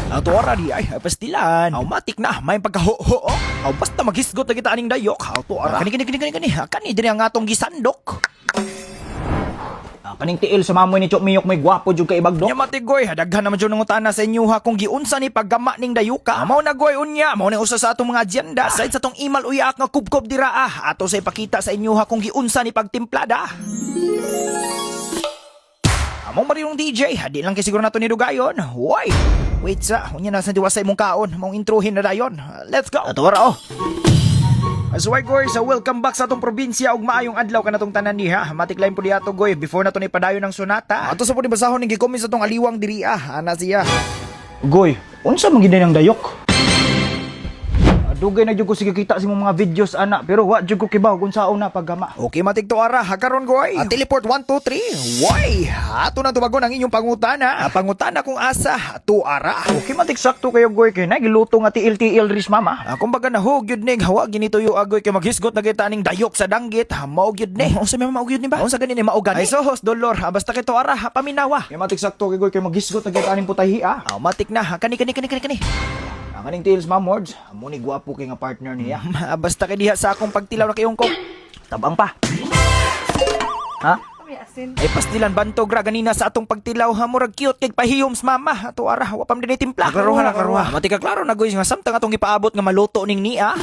Ato ora di ay pastilan. Matik na may pagkaho-ho. Basta maghisgot na kita aning dayok. Ato ora. Kani diri ang atong gisandok. Kaning tiil sa mamoy ni Chok Miyok may gwapo jud kay Ibagdok. Nya matigoy, daghan naman jud nangutana sa inyo ha kung giunsa ni paggama ning dayuka. Mao na goy unya, mao ni usa sa atong mga agenda. Aside sa tong imal uyak nga kubkob dira ato sa ipakita sa inyo ha kung giunsa ni pagtimplada. Among marinong DJ, di lang kay siguro nato ni dugayon. Hoy. Wait sa, unya na sa diwasay mong kaon, mong introhin na dayon. Let's go. Ato ra Asway goy, sa welcome back sa atong probinsya ug maayong adlaw kanatong tanan diha. Matik line po diato goy before nato ni padayon ng sonata. Ato sa po ni basahon ning gi-comment sa atong aliwang diri ana siya. Goy, unsa man gid nang dayok? Dugay na jud ko sige kita sa imong mga videos ana, pero wa jud ko kibaw kung saon na paggama. Okay matik to ara, karon goy. Teleport 1 2 3. Why? Ato na tubagon ang inyong pangutana. Pangutana kung asa to ara. Okay matik sakto kayo goy kay nagiluto nga tiil-tiil ris mama. Kumbaga na hug yun ning hawa ginito yo agoy kay maghisgot na kita ning dayok sa danggit. Mao gyud ni. Unsa may mao gyud ni ba? Unsa gani ni mao gani? Ay sohos dolor, basta kay to ara paminawa. Kay matik sakto kay goy kay maghisgot na kita aning putahi Matik na kani. Ang kaning tiils mamords, amo ni gwapo kay nga partner niya. Basta kay diha sa akong pagtilaw na kayong ko. Tabang pa. Ha? Ay pastilan bantog ra ganina sa atong pagtilaw ha murag cute kay pahiyoms mama. Ato ara wa pam dinay timpla. Klaruha. Matika klaro na goy nga samtang atong gipaabot nga maluto ning niya.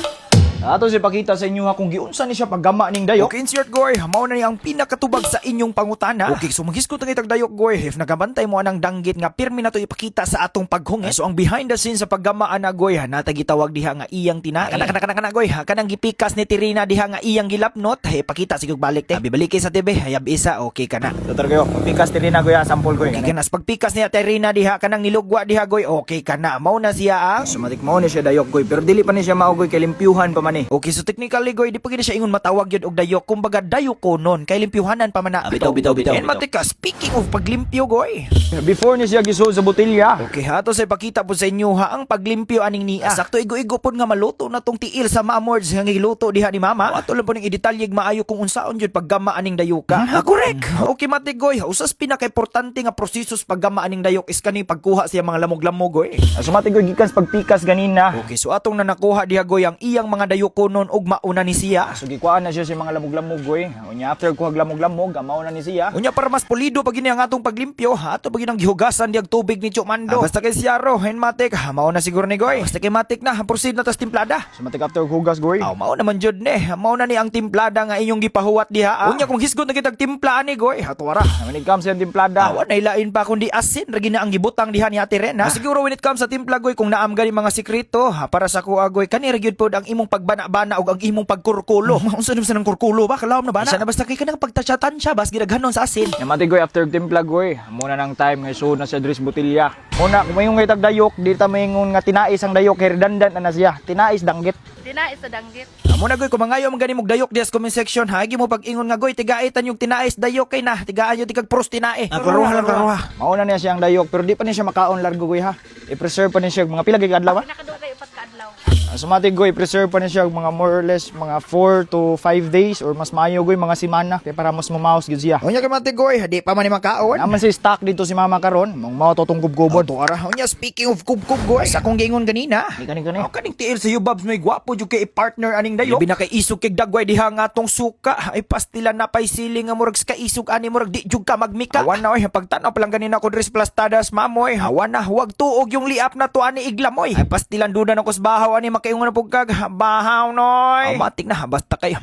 Ato si pakita sa inyo ha kung giunsa ni siya paggama ning dayok. Okay, insert goy, mao na ni ang pinakatubag sa inyong pangutana. Okay, so maghisgot ang itag dayok goy. If nagabantay mo anang danggit nga pirmi na to ipakita sa atong paghungit. So ang behind the scenes sa paggamaan na goy nata gitawag diha nga iyang tina. Kana goy kanang gipikas ni Tirina diha nga iyang gilapnot. Pakita sigog balik te. Bibaliki sa TV, hayab isa, okay kana. Tutor kayo, pikas Tirina goy sample goy. Okay kana pagpikas niya Tirina diha kanang nilugwa diha goy. Okay kana. Mao na siya ang sumatik mao ni siya dayok goy, pero dili pa ni siya mao goy kay limpyuhan pa man Okay, so technically goy di pa gid siya ingon matawag yun og dayok. Kumbaga dayok ko nun kay limpyuhanan pa man na. Bitaw. And matika, speaking of paglimpyo goy. Before ni siya gisod sa botelya. Okay, hato sa ipakita po sa inyo ha ang paglimpyo aning niya. Sakto igo-igo pod nga maluto na tong tiil sa mamords nga giluto diha ni mama. Ato lang po ning idetalyeg maayo kung unsaon jud paggama aning dayuka. Correct. Okay matigoy, usas pinaka-importante nga proseso sa paggama aning dayok is kani pagkuha siya mga lamog-lamog goy. Sumatik goy gikan sa pagpikas ganina. Okay, so atong nanakuha diha goy ang iyang mga dayuko nun og mauna ni siya. So gikuan na siya sa mga lamog-lamog goy. Unya after kuha lamog-lamog, mao na ni siya. Unya para mas pulido pag gini ang atong paglimpyo, ato pag ginang gihugasan diag tubig ni Chok Mando. Basta kay siyaro, matik, mao na siguro ni goy. Basta kay matik na, proceed na tas timplada. Sumatik after hugas goy. Mao naman jud ni. Mao na ni ang timplada nga inyong gipahuwat diha. Unya kung hisgot na kitag timpla ni goy, ato ara. When it comes sa timplada, wa nay lain pa kundi asin ra gina ang gibutang diha ni Ate Ren. Siguro when it comes sa timpla goy kung naam gani mga sekreto, para sa kuha goy kani ra gyud pod ang imong pagbana-bana og ang imong pagkurkulo. Unsa naman sa nang kurkulo ba? Kalawom na bana. Isa na basta kay kanang pagtasyatan siya bas gidaghanon sa asin. Matik goy after timpla goy. Muna nang time nga so na sa dris botelya. Muna kung mayong itag dayok, di ta mayingon nga tinais ang dayok kay redundant na siya. Tinais danggit. Tinais sa danggit. Muna goy kung mangayo man gani mog dayok diha sa comment section ha. Igi mo pag-ingon nga goy tigaitan yung tinais dayok kay na. Tigaan yung tigag pros tinae. Karuha. Mauna niya siyang dayok pero di pa niya siya makaon largo goy ha. I-preserve pa niya siya mga pila gig adlaw. Nakadugay upat ka adlaw. Sumatik goy, preserve pa niya siya mga more or less mga 4 to 5 days or mas maayo goy mga semana kay para mas mamaos gid siya. Unya kay matigoy, di pa man ni makaon. Naman si stock dito si mama karon, mao totong gubgubon. Ara, unya speaking of kubkub goy, sa kong gingon ganina. Kani. Kaning tiil sa Babs may gwapo jud kay partner aning dayok. Labi na kay isog kay dagway diha nga atong suka. Ay pastilan na pay siling nga murag ka isog ani murag di jud ka magmika. Awan na oy, pagtanaw pa lang ganina ko dres plastadas mamoy. Awan na huwag tuog yung liap na to ani iglamoy. Ay pastilan duda na ko sa bahaw ani makaingon na pugkag bahaw noy. Matik na basta kay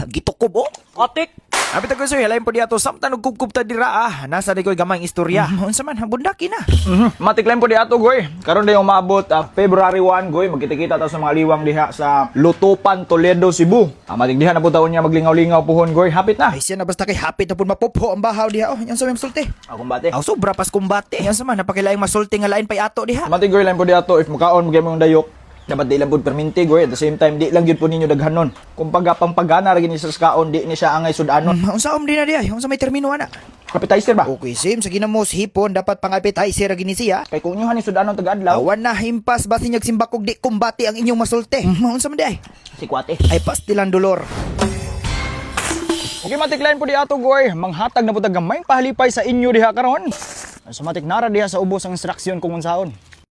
gitukob Atik. Abi ta ko so halain po diato samtang nagkubkub ta dira nasa di koy gamay istorya. Unsa man bundaki na. Matik lang po di ato goy. Karon day umabot February 1 goy, magkita-kita ta sa mga liwang diha sa Lutupan, Toledo, Cebu. Matik diha na po taon niya maglingaw-lingaw puhon goy. Hapit na. Ay siya na basta kay hapit na pud mapupho ang bahaw diha. Yan sa may sulti. Kumbate. Sobra pas kumbate. Yan sa man napakilaing masulti nga lain pay ato diha. Matik goy lang po di ato if makaon magay mong dayok. Dapat di lang po perminti goy. At the same time, di lang yun po ninyo daghanon. Kung pampagana rin ni sa kaon, di ni siya angay sudanon. Unsa di na diha? Unsa may termino ana? Appetizer ba? Okay, sim. Sa ginamos hipon, dapat pang appetizer ra gini siya. Kay kung inyo ni sudanon taga-adlaw. Awan na himpas basi nyag simbakog di kumbati ang inyong masulti. Unsa man di ay? Si Kuwate. Ay pastilan dolor. Okay, matiklain po di ato goy. Manghatag na po taga may pahalipay sa inyo diha karon. Sumatik nara diha sa ubos ang instruksyon kung unsaon.